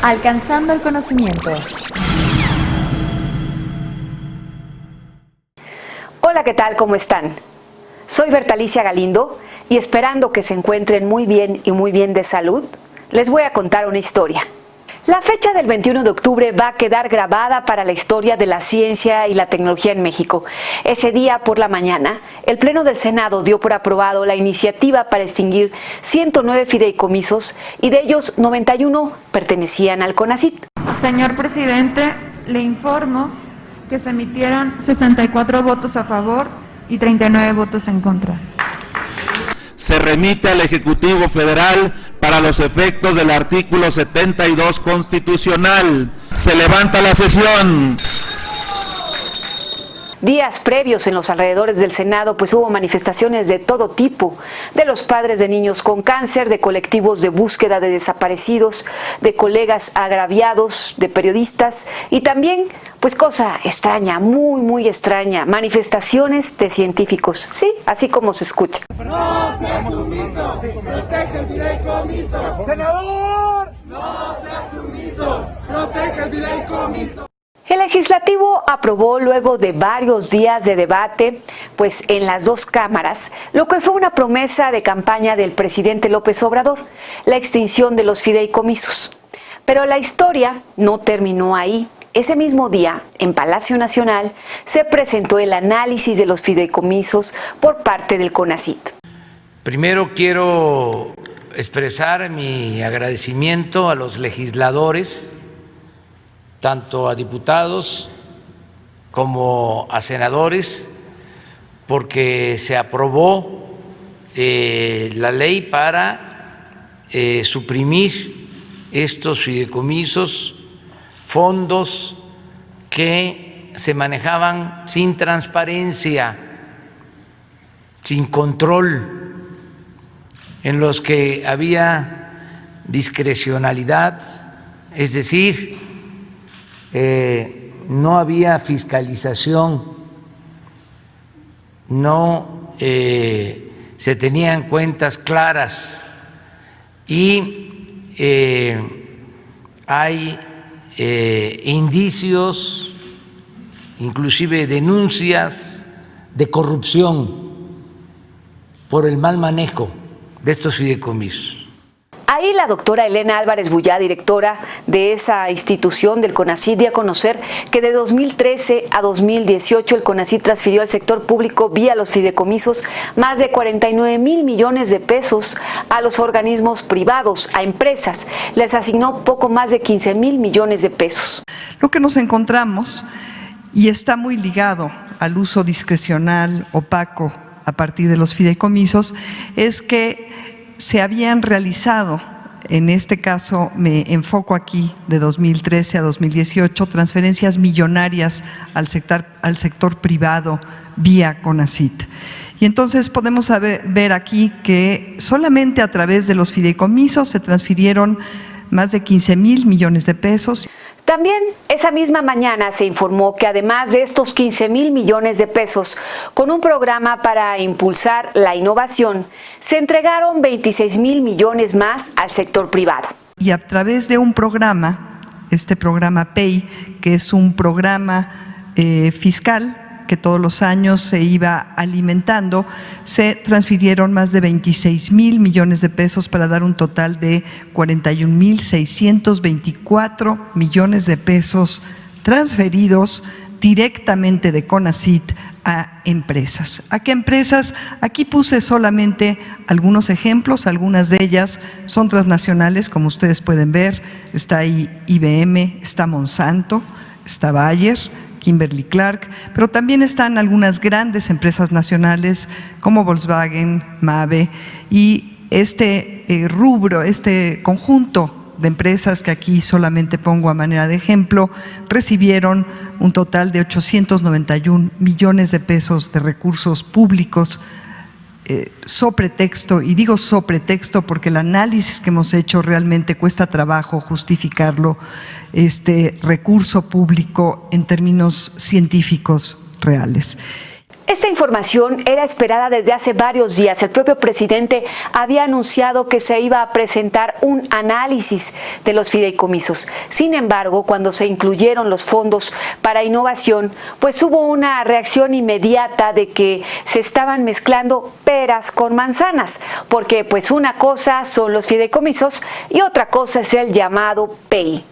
Alcanzando el conocimiento. Hola, ¿qué tal? ¿Cómo están? Soy Bertalicia Galindo y esperando que se encuentren muy bien y muy bien de salud, les voy a contar una historia. La fecha del 21 de octubre va a quedar grabada para la historia de la ciencia y la tecnología en México. Ese día, por la mañana, el Pleno del Senado dio por aprobado la iniciativa para extinguir 109 fideicomisos y de ellos 91 pertenecían al CONACYT. Señor presidente, le informo que se emitieron 64 votos a favor y 39 votos en contra. Se remite al Ejecutivo Federal para los efectos del artículo 72 constitucional. Se levanta la sesión. Días previos en los alrededores del Senado, pues hubo manifestaciones de todo tipo, de los padres de niños con cáncer, de colectivos de búsqueda de desaparecidos, de colegas agraviados, de periodistas y también, pues cosa extraña, muy extraña, manifestaciones de científicos, sí, así como se escucha. No seas sumiso, protege el fideicomiso. Senador, no seas sumiso, protege el fideicomiso. El legislativo aprobó luego de varios días de debate, pues en las dos cámaras, lo que fue una promesa de campaña del presidente López Obrador, la extinción de los fideicomisos. Pero la historia no terminó ahí. Ese mismo día, en Palacio Nacional, se presentó el análisis de los fideicomisos por parte del CONACYT. Primero quiero expresar mi agradecimiento a los legisladores, tanto a diputados como a senadores, porque se aprobó la ley para suprimir estos fideicomisos, fondos que se manejaban sin transparencia, sin control, en los que había discrecionalidad, es decir, no había fiscalización, no se tenían cuentas claras y hay indicios, inclusive denuncias de corrupción por el mal manejo de estos fideicomisos. Ahí la doctora Elena Álvarez Bullá, directora de esa institución del CONACYT, dio a conocer que de 2013 a 2018 el CONACYT transfirió al sector público vía los fideicomisos más de 49,000 millones de pesos a los organismos privados, a empresas. Les asignó poco más de 15,000 millones de pesos. Lo que nos encontramos, y está muy ligado al uso discrecional, opaco, a partir de los fideicomisos, es que se habían realizado, en este caso me enfoco aquí, de 2013 a 2018, transferencias millonarias al sector privado vía CONACYT. Y entonces podemos ver aquí que solamente a través de los fideicomisos se transfirieron más de 15,000 millones de pesos. También esa misma mañana se informó que además de estos 15,000 millones de pesos, con un programa para impulsar la innovación, se entregaron 26,000 millones más al sector privado. Y a través de un programa, este programa PEI, que es un programa fiscal, que todos los años se iba alimentando, se transfirieron más de 26,000 millones de pesos para dar un total de 41,624 millones de pesos transferidos directamente de CONACYT a empresas. ¿A qué empresas? Aquí puse solamente algunos ejemplos, algunas de ellas son transnacionales, como ustedes pueden ver, está ahí IBM, está Monsanto, está Bayer, Kimberly-Clark, pero también están algunas grandes empresas nacionales como Volkswagen, Mabe, y este rubro, este conjunto de empresas que aquí solamente pongo a manera de ejemplo, recibieron un total de 891 millones de pesos de recursos públicos sobre texto, y digo sobre texto porque el análisis que hemos hecho realmente cuesta trabajo justificarlo, este recurso público en términos científicos reales. Esta información era esperada desde hace varios días. El propio presidente había anunciado que se iba a presentar un análisis de los fideicomisos. Sin embargo, cuando se incluyeron los fondos para innovación, pues hubo una reacción inmediata de que se estaban mezclando peras con manzanas, porque pues una cosa son los fideicomisos y otra cosa es el llamado PEI.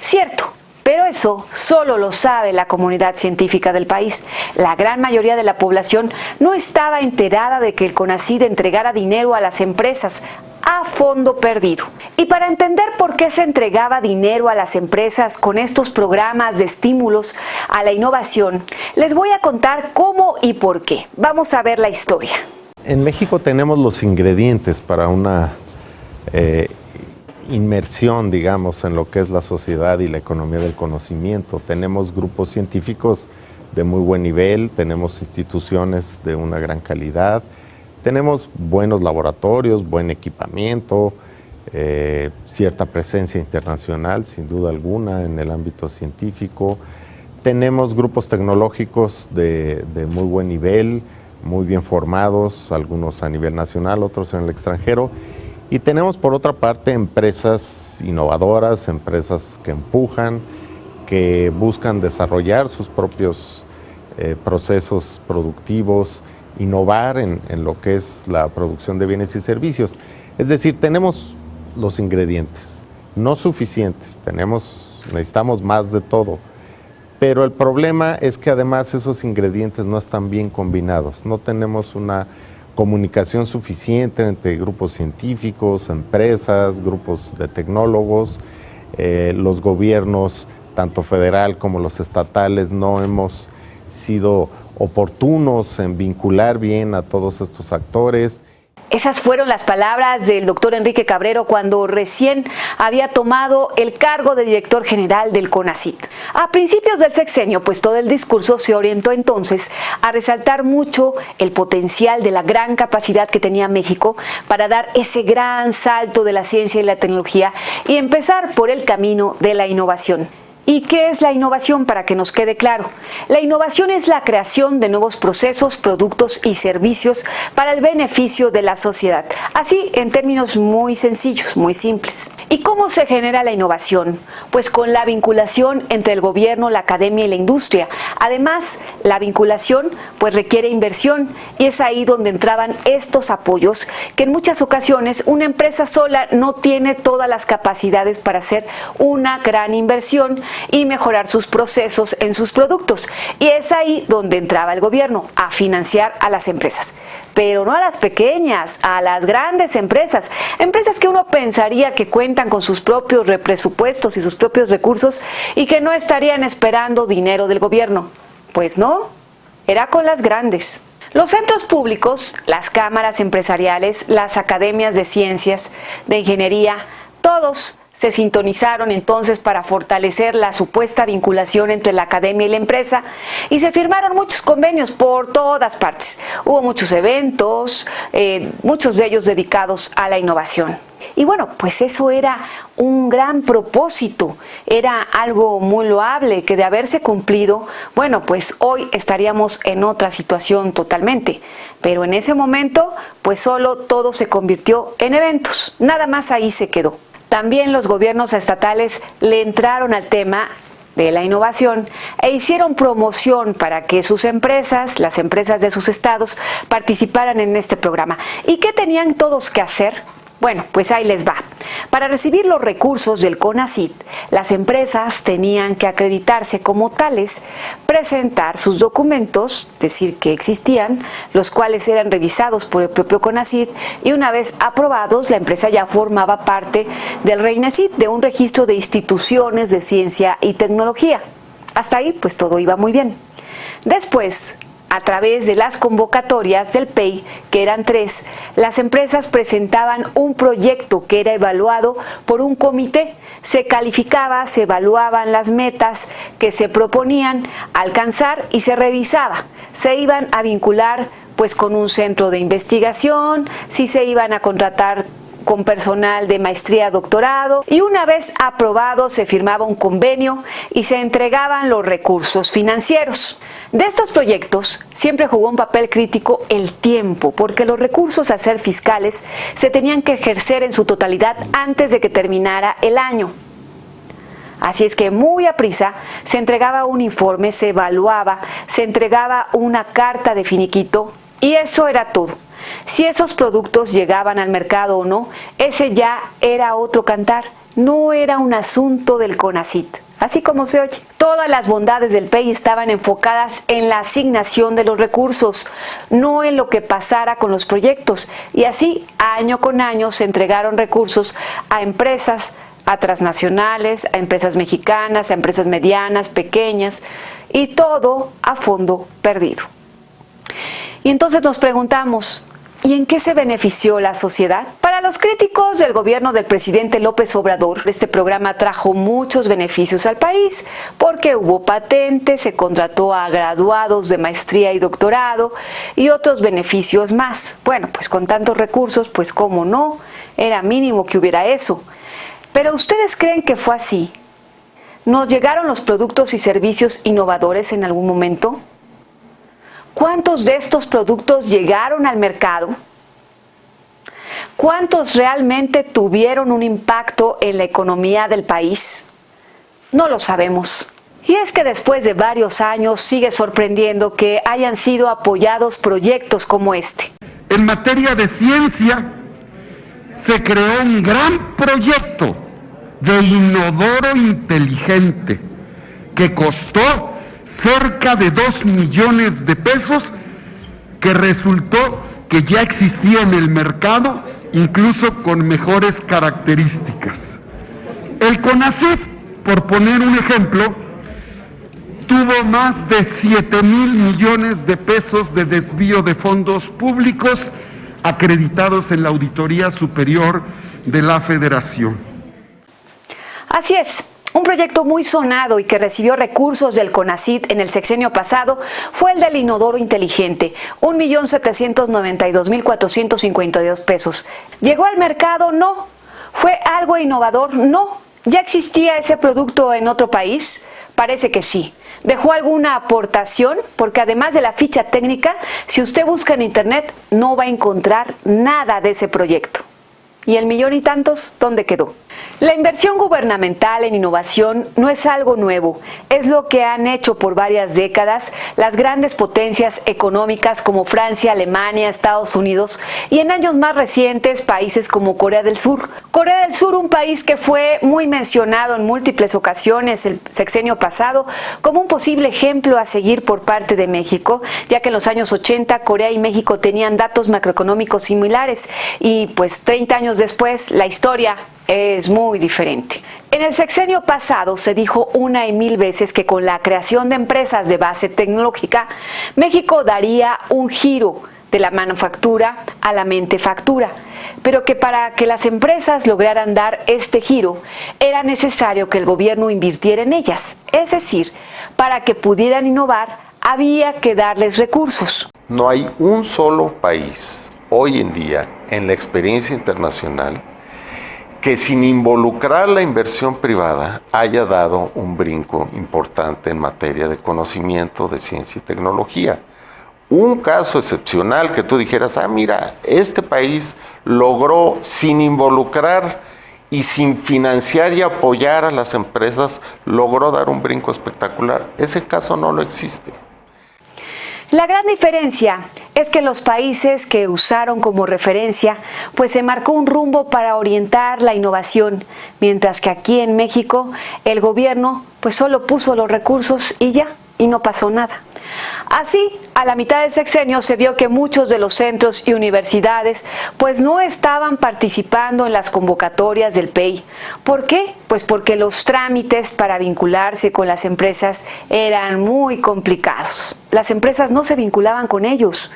Cierto. Pero eso solo lo sabe la comunidad científica del país. La gran mayoría de la población no estaba enterada de que el CONACYT entregara dinero a las empresas a fondo perdido. Y para entender por qué se entregaba dinero a las empresas con estos programas de estímulos a la innovación, les voy a contar cómo y por qué. Vamos a ver la historia. En México tenemos los ingredientes para una inmersión, digamos, en lo que es la sociedad y la economía del conocimiento. Tenemos grupos científicos de muy buen nivel, tenemos instituciones de una gran calidad, tenemos buenos laboratorios, buen equipamiento, cierta presencia internacional, sin duda alguna, en el ámbito científico. Tenemos grupos tecnológicos de muy buen nivel, muy bien formados, algunos a nivel nacional, otros en el extranjero. Y tenemos, por otra parte, empresas innovadoras, empresas que empujan, que buscan desarrollar sus propios procesos productivos, innovar en lo que es la producción de bienes y servicios. Es decir, tenemos los ingredientes, no suficientes, necesitamos más de todo. Pero el problema es que además esos ingredientes no están bien combinados, no tenemos una comunicación suficiente entre grupos científicos, empresas, grupos de tecnólogos, los gobiernos, tanto federal como los estatales, no hemos sido oportunos en vincular bien a todos estos actores. Esas fueron las palabras del doctor Enrique Cabrero cuando recién había tomado el cargo de director general del CONACYT. A principios del sexenio, pues todo el discurso se orientó entonces a resaltar mucho el potencial de la gran capacidad que tenía México para dar ese gran salto de la ciencia y la tecnología y empezar por el camino de la innovación. ¿Y qué es la innovación? Para que nos quede claro. La innovación es la creación de nuevos procesos, productos y servicios para el beneficio de la sociedad. Así, en términos muy sencillos, muy simples. ¿Y cómo se genera la innovación? Pues con la vinculación entre el gobierno, la academia y la industria. Además, la vinculación pues requiere inversión y es ahí donde entraban estos apoyos que en muchas ocasiones una empresa sola no tiene todas las capacidades para hacer una gran inversión y mejorar sus procesos en sus productos. Y es ahí donde entraba el gobierno, a financiar a las empresas. Pero no a las pequeñas, a las grandes empresas. Empresas que uno pensaría que cuentan con sus propios presupuestos y sus propios recursos y que no estarían esperando dinero del gobierno. Pues no, era con las grandes. Los centros públicos, las cámaras empresariales, las academias de ciencias, de ingeniería, todos se sintonizaron entonces para fortalecer la supuesta vinculación entre la academia y la empresa y se firmaron muchos convenios por todas partes. Hubo muchos eventos, muchos de ellos dedicados a la innovación. Y bueno, pues eso era un gran propósito, era algo muy loable que de haberse cumplido, bueno, pues hoy estaríamos en otra situación totalmente. Pero en ese momento, pues solo todo se convirtió en eventos, nada más ahí se quedó. También los gobiernos estatales le entraron al tema de la innovación e hicieron promoción para que sus empresas, las empresas de sus estados, participaran en este programa. ¿Y qué tenían todos que hacer? Bueno, pues ahí les va. Para recibir los recursos del CONACYT, las empresas tenían que acreditarse como tales, presentar sus documentos, decir que existían, los cuales eran revisados por el propio CONACYT y una vez aprobados, la empresa ya formaba parte del REINACYT, de un registro de instituciones de ciencia y tecnología. Hasta ahí, pues todo iba muy bien. Después, a través de las convocatorias del PEI, que eran 3, las empresas presentaban un proyecto que era evaluado por un comité. Se calificaba, se evaluaban las metas que se proponían alcanzar y se revisaba. Se iban a vincular pues con un centro de investigación, si se iban a contratar con personal de maestría, doctorado, y una vez aprobado se firmaba un convenio y se entregaban los recursos financieros. De estos proyectos siempre jugó un papel crítico el tiempo, porque los recursos a ser fiscales se tenían que ejercer en su totalidad antes de que terminara el año. Así es que muy aprisa se entregaba un informe, se evaluaba, se entregaba una carta de finiquito y eso era todo. Si esos productos llegaban al mercado o no, ese ya era otro cantar, no era un asunto del CONACYT. Así como se oye, todas las bondades del PEI estaban enfocadas en la asignación de los recursos, no en lo que pasara con los proyectos. Y así, año con año, se entregaron recursos a empresas, a transnacionales, a empresas mexicanas, a empresas medianas, pequeñas, y todo a fondo perdido. Y entonces nos preguntamos, ¿y en qué se benefició la sociedad? Para los críticos del gobierno del presidente López Obrador, este programa trajo muchos beneficios al país, porque hubo patentes, se contrató a graduados de maestría y doctorado y otros beneficios más. Bueno, pues con tantos recursos, pues cómo no, era mínimo que hubiera eso. Pero ¿ustedes creen que fue así? ¿Nos llegaron los productos y servicios innovadores en algún momento? ¿Cuántos de estos productos llegaron al mercado? ¿Cuántos realmente tuvieron un impacto en la economía del país? No lo sabemos. Y es que después de varios años sigue sorprendiendo que hayan sido apoyados proyectos como este. En materia de ciencia, se creó un gran proyecto de inodoro inteligente que costó cerca de 2 millones de pesos, que resultó que ya existía en el mercado, incluso con mejores características. El CONACYT, por poner un ejemplo, tuvo más de 7,000 millones de pesos de desvío de fondos públicos acreditados en la Auditoría Superior de la Federación. Así es. Un proyecto muy sonado y que recibió recursos del CONACYT en el sexenio pasado fue el del inodoro inteligente, 1,792,452 pesos. ¿Llegó al mercado? No. ¿Fue algo innovador? No. ¿Ya existía ese producto en otro país? Parece que sí. ¿Dejó alguna aportación? Porque además de la ficha técnica, si usted busca en internet no va a encontrar nada de ese proyecto. ¿Y el millón y tantos dónde quedó? La inversión gubernamental en innovación no es algo nuevo, es lo que han hecho por varias décadas las grandes potencias económicas como Francia, Alemania, Estados Unidos y en años más recientes países como Corea del Sur. Corea del Sur, un país que fue muy mencionado en múltiples ocasiones el sexenio pasado como un posible ejemplo a seguir por parte de México, ya que en los años 80 Corea y México tenían datos macroeconómicos similares y pues 30 años después la historia es muy diferente. En el sexenio pasado se dijo una y mil veces que con la creación de empresas de base tecnológica, México daría un giro de la manufactura a la mentefactura, pero que para que las empresas lograran dar este giro era necesario que el gobierno invirtiera en ellas, es decir, para que pudieran innovar había que darles recursos. No hay un solo país hoy en día en la experiencia internacional que sin involucrar la inversión privada haya dado un brinco importante en materia de conocimiento, de ciencia y tecnología. Un caso excepcional que tú dijeras, mira, este país logró sin involucrar y sin financiar y apoyar a las empresas, logró dar un brinco espectacular. Ese caso no lo existe. La gran diferencia es que los países que usaron como referencia, pues se marcó un rumbo para orientar la innovación, mientras que aquí en México el gobierno pues solo puso los recursos y ya, y no pasó nada. Así, a la mitad del sexenio se vio que muchos de los centros y universidades pues no estaban participando en las convocatorias del PEI. ¿Por qué? Pues porque los trámites para vincularse con las empresas eran muy complicados. Las empresas no se vinculaban con ellos.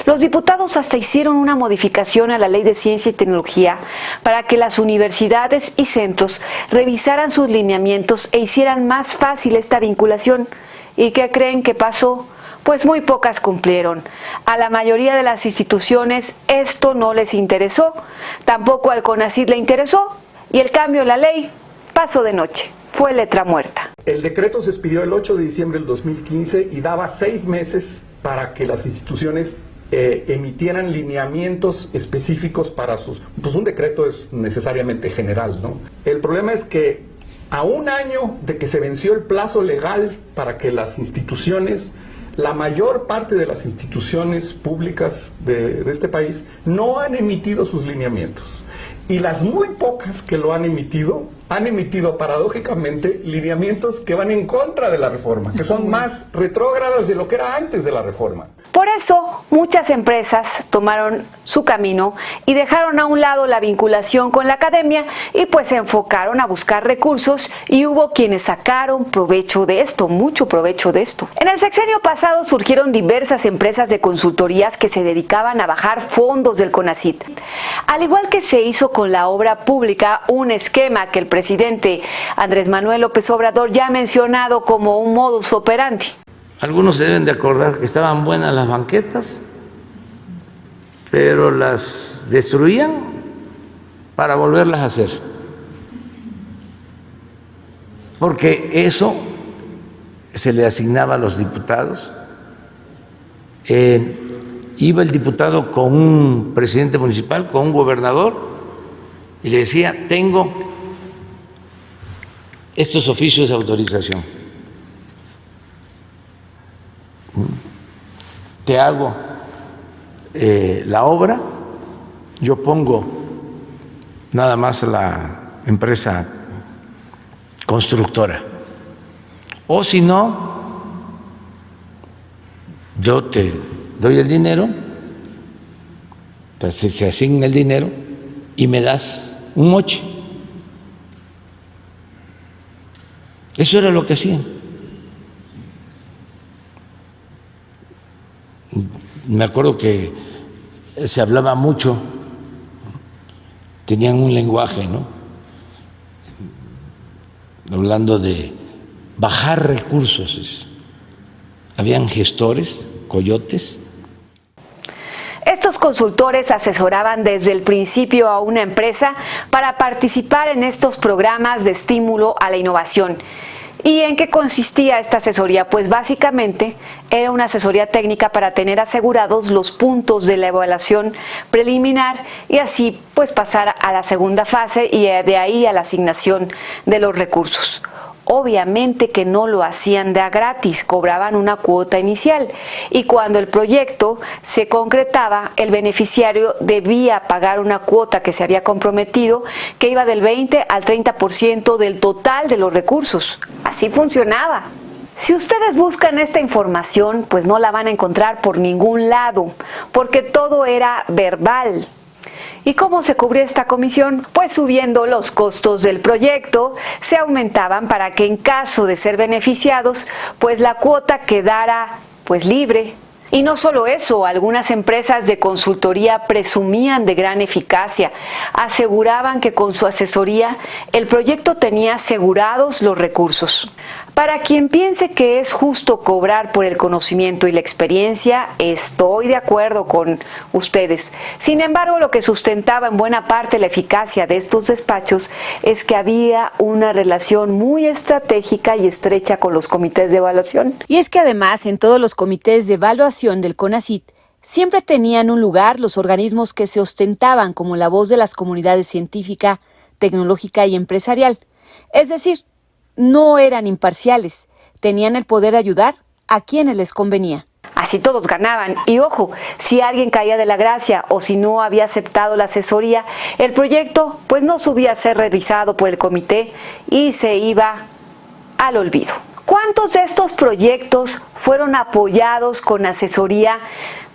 Los diputados hasta hicieron una modificación a la Ley de Ciencia y Tecnología para que las universidades y centros revisaran sus lineamientos e hicieran más fácil esta vinculación. ¿Y qué creen que pasó? pues muy pocas cumplieron. A la mayoría de las instituciones esto no les interesó, tampoco al CONACYT le interesó, y el cambio de la ley pasó de noche, fue letra muerta. El decreto se expidió el 8 de diciembre del 2015 y daba 6 meses para que las instituciones emitieran lineamientos específicos para sus... Pues un decreto es necesariamente general, ¿no? El problema es que a un año de que se venció el plazo legal para que las instituciones, la mayor parte de las instituciones públicas de este país, no han emitido sus lineamientos. Y las muy pocas que lo han emitido paradójicamente lineamientos que van en contra de la reforma, que son más retrógradas de lo que era antes de la reforma. Por eso, muchas empresas tomaron su camino y dejaron a un lado la vinculación con la academia y pues se enfocaron a buscar recursos, y hubo quienes sacaron provecho de esto, mucho provecho de esto. En el sexenio pasado surgieron diversas empresas de consultorías que se dedicaban a bajar fondos del CONACYT. Al igual que se hizo con la obra pública, un esquema que el presidente Andrés Manuel López Obrador ya ha mencionado como un modus operandi. Algunos se deben de acordar que estaban buenas las banquetas, pero las destruían para volverlas a hacer. Porque eso se le asignaba a los diputados. Iba el diputado con un presidente municipal, con un gobernador, y le decía: tengo estos oficios de autorización, te hago la obra, yo pongo nada más la empresa constructora, o si no, yo te doy el dinero, entonces se asigna el dinero y me das un moche. Eso era lo que hacían. Me acuerdo que se hablaba mucho, tenían un lenguaje, ¿no? Hablando de bajar recursos. Habían gestores, coyotes. Estos consultores asesoraban desde el principio a una empresa para participar en estos programas de estímulo a la innovación. ¿Y en qué consistía esta asesoría? Pues básicamente era una asesoría técnica para tener asegurados los puntos de la evaluación preliminar y así pues pasar a la segunda fase y de ahí a la asignación de los recursos. Obviamente que no lo hacían de a gratis, cobraban una cuota inicial, y cuando el proyecto se concretaba, el beneficiario debía pagar una cuota que se había comprometido, que iba del 20 al 30% del total de los recursos. Así funcionaba. Si ustedes buscan esta información, pues no la van a encontrar por ningún lado, porque todo era verbal. ¿Y cómo se cubría esta comisión? Pues subiendo los costos del proyecto, se aumentaban para que en caso de ser beneficiados, pues la cuota quedara pues libre. Y no solo eso, algunas empresas de consultoría presumían de gran eficacia, aseguraban que con su asesoría el proyecto tenía asegurados los recursos. Para quien piense que es justo cobrar por el conocimiento y la experiencia, estoy de acuerdo con ustedes. Sin embargo, lo que sustentaba en buena parte la eficacia de estos despachos es que había una relación muy estratégica y estrecha con los comités de evaluación. Y es que además en todos los comités de evaluación del CONACYT siempre tenían un lugar los organismos que se ostentaban como la voz de las comunidades científica, tecnológica y empresarial. Es decir, no eran imparciales, tenían el poder de ayudar a quienes les convenía. Así todos ganaban. Y ojo, si alguien caía de la gracia o si no había aceptado la asesoría, el proyecto pues no subía a ser revisado por el comité y se iba al olvido. ¿Cuántos de estos proyectos fueron apoyados con asesoría?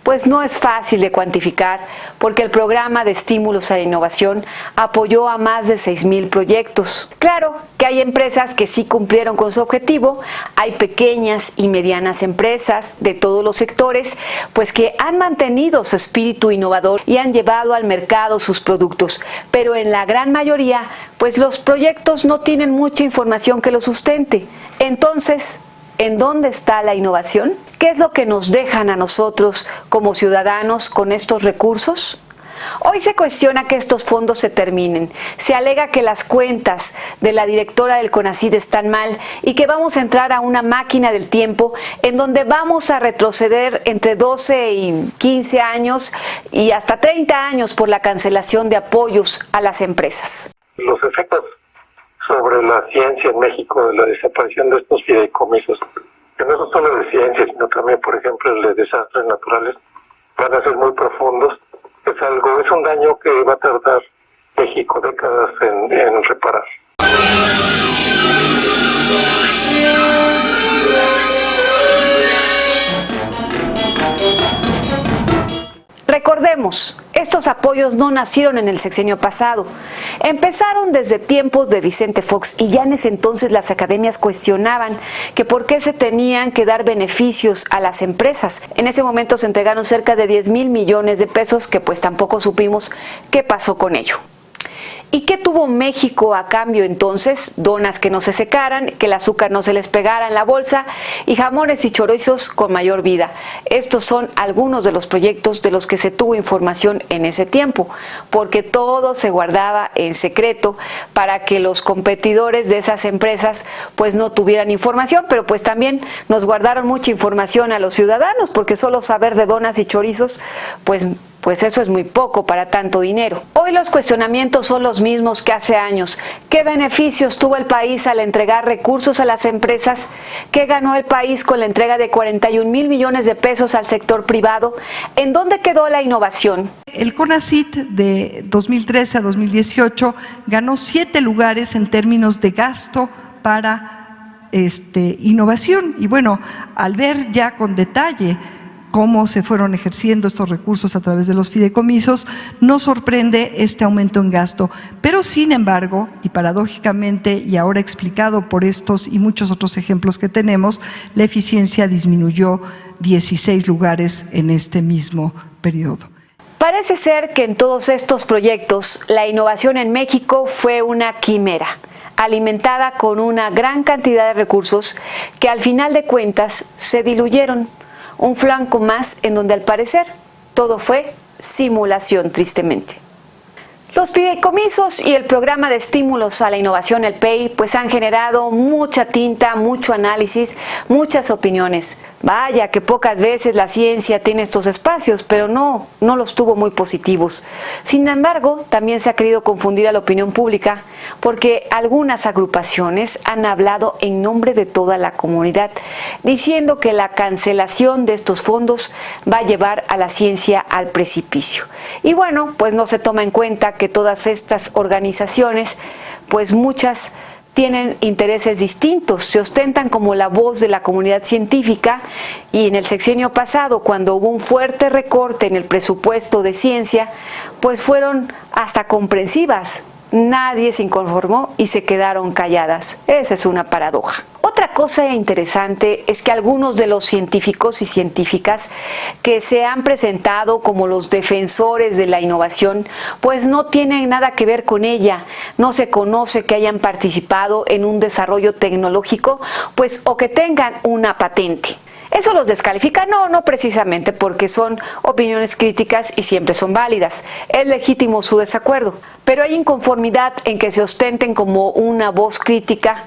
Pues no es fácil de cuantificar, porque el programa de estímulos a la innovación apoyó a más de 6,000 proyectos. Claro que hay empresas que sí cumplieron con su objetivo, hay pequeñas y medianas empresas de todos los sectores, pues que han mantenido su espíritu innovador y han llevado al mercado sus productos, pero en la gran mayoría, pues los proyectos no tienen mucha información que los sustente. Entonces, ¿en dónde está la innovación? ¿Qué es lo que nos dejan a nosotros como ciudadanos con estos recursos? Hoy se cuestiona que estos fondos se terminen. Se alega que las cuentas de la directora del CONACYT están mal y que vamos a entrar a una máquina del tiempo en donde vamos a retroceder entre 12 y 15 años y hasta 30 años por la cancelación de apoyos a las empresas. Los efectos sobre la ciencia en México de la desaparición de estos fideicomisos, que no son solo de ciencia, sino también, por ejemplo, el de desastres naturales, van a ser muy profundos. Es un daño que va a tardar México décadas en reparar. Recordemos, estos apoyos no nacieron en el sexenio pasado. Empezaron desde tiempos de Vicente Fox y ya en ese entonces las academias cuestionaban que por qué se tenían que dar beneficios a las empresas. En ese momento se entregaron cerca de 10,000 millones de pesos que pues tampoco supimos qué pasó con ello. ¿Y qué tuvo México a cambio entonces? Donas que no se secaran, que el azúcar no se les pegara en la bolsa y jamones y chorizos con mayor vida. Estos son algunos de los proyectos de los que se tuvo información en ese tiempo, porque todo se guardaba en secreto para que los competidores de esas empresas pues no tuvieran información, pero pues también nos guardaron mucha información a los ciudadanos, porque solo saber de donas y chorizos pues eso es muy poco para tanto dinero. Hoy los cuestionamientos son los mismos que hace años. ¿Qué beneficios tuvo el país al entregar recursos a las empresas? ¿Qué ganó el país con la entrega de 41,000 millones de pesos al sector privado? ¿En dónde quedó la innovación? El CONACYT de 2013 a 2018 ganó 7 lugares en términos de gasto para innovación. Y bueno, al ver ya con detalle cómo se fueron ejerciendo estos recursos a través de los fideicomisos, nos sorprende este aumento en gasto. Pero sin embargo, y paradójicamente, y ahora explicado por estos y muchos otros ejemplos que tenemos, la eficiencia disminuyó 16 lugares en este mismo periodo. Parece ser que en todos estos proyectos la innovación en México fue una quimera, alimentada con una gran cantidad de recursos que al final de cuentas se diluyeron. Un flanco más en donde al parecer todo fue simulación, tristemente. Los fideicomisos y el programa de estímulos a la innovación, el PEI, pues han generado mucha tinta, mucho análisis, muchas opiniones. Vaya que pocas veces la ciencia tiene estos espacios, pero no los tuvo muy positivos. Sin embargo, también se ha querido confundir a la opinión pública porque algunas agrupaciones han hablado en nombre de toda la comunidad, diciendo que la cancelación de estos fondos va a llevar a la ciencia al precipicio. Y bueno, pues no se toma en cuenta que todas estas organizaciones, pues muchas tienen intereses distintos, se ostentan como la voz de la comunidad científica y en el sexenio pasado, cuando hubo un fuerte recorte en el presupuesto de ciencia, pues fueron hasta comprensivas. Nadie se inconformó y se quedaron calladas. Esa es una paradoja. Otra cosa interesante es que algunos de los científicos y científicas que se han presentado como los defensores de la innovación, pues no tienen nada que ver con ella. No se conoce que hayan participado en un desarrollo tecnológico, pues o que tengan una patente. ¿Eso los descalifica? No precisamente, porque son opiniones críticas y siempre son válidas. Es legítimo su desacuerdo, pero hay inconformidad en que se ostenten como una voz crítica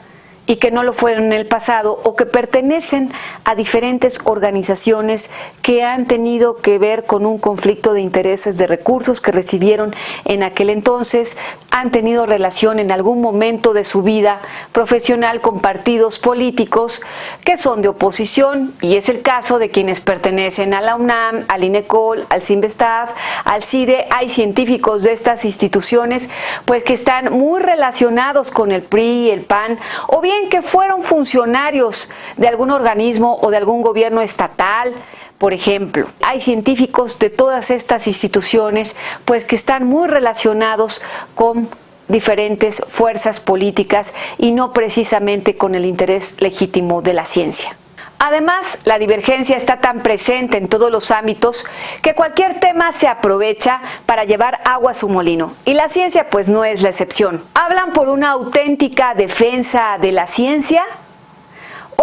y que no lo fueron en el pasado, o que pertenecen a diferentes organizaciones que han tenido que ver con un conflicto de intereses de recursos que recibieron en aquel entonces, han tenido relación en algún momento de su vida profesional con partidos políticos que son de oposición, y es el caso de quienes pertenecen a la UNAM, al INECOL, al CINVESTAF, al CIDE. Hay científicos de estas instituciones pues que están muy relacionados con el PRI, el PAN, o bien que fueron funcionarios de algún organismo o de algún gobierno estatal. Por ejemplo, hay científicos de todas estas instituciones pues que están muy relacionados con diferentes fuerzas políticas y no precisamente con el interés legítimo de la ciencia. Además, la divergencia está tan presente en todos los ámbitos que cualquier tema se aprovecha para llevar agua a su molino. Y la ciencia pues no es la excepción. ¿Hablan por una auténtica defensa de la ciencia?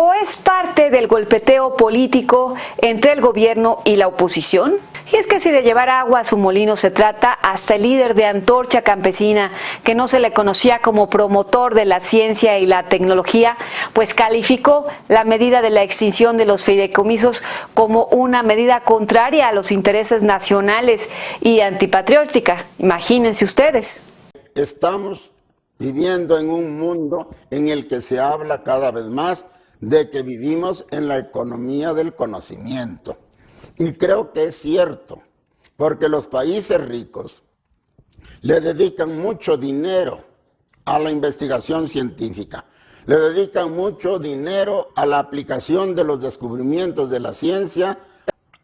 ¿O es parte del golpeteo político entre el gobierno y la oposición? Y es que si de llevar agua a su molino se trata, hasta el líder de Antorcha Campesina, que no se le conocía como promotor de la ciencia y la tecnología, pues calificó la medida de la extinción de los fideicomisos como una medida contraria a los intereses nacionales y antipatriótica. Imagínense ustedes. Estamos viviendo en un mundo en el que se habla cada vez más de que vivimos en la economía del conocimiento. Y creo que es cierto, porque los países ricos le dedican mucho dinero a la investigación científica, le dedican mucho dinero a la aplicación de los descubrimientos de la ciencia,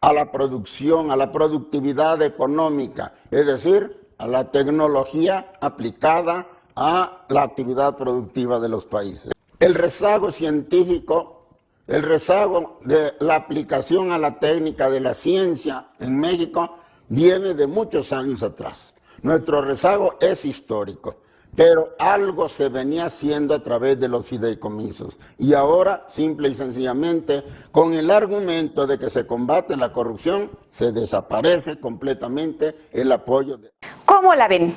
a la producción, a la productividad económica, es decir, a la tecnología aplicada a la actividad productiva de los países. El rezago científico, el rezago de la aplicación a la técnica de la ciencia en México viene de muchos años atrás. Nuestro rezago es histórico, pero algo se venía haciendo a través de los fideicomisos. Y ahora, simple y sencillamente, con el argumento de que se combate la corrupción, se desaparece completamente el apoyo. ¿Cómo la ven?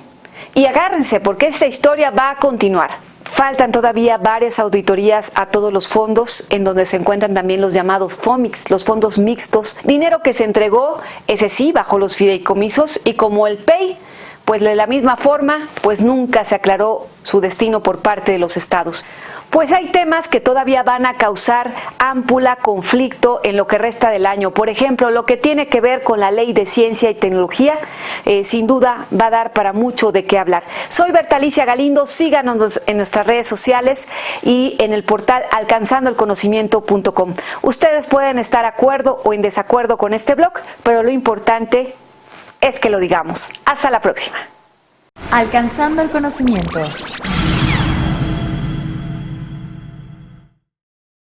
Y agárrense, porque esta historia va a continuar. Faltan todavía varias auditorías a todos los fondos, en donde se encuentran también los llamados FOMICs, los fondos mixtos, dinero que se entregó, ese sí, bajo los fideicomisos, y como el PEI, pues de la misma forma, pues nunca se aclaró su destino por parte de los estados. Pues hay temas que todavía van a causar ámpula conflicto en lo que resta del año. Por ejemplo, lo que tiene que ver con la Ley de Ciencia y Tecnología, sin duda va a dar para mucho de qué hablar. Soy Bertalicia Galindo, síganos en nuestras redes sociales y en el portal alcanzandoelconocimiento.com. Ustedes pueden estar de acuerdo o en desacuerdo con este blog, pero lo importante es que lo digamos. Hasta la próxima. Alcanzando el conocimiento.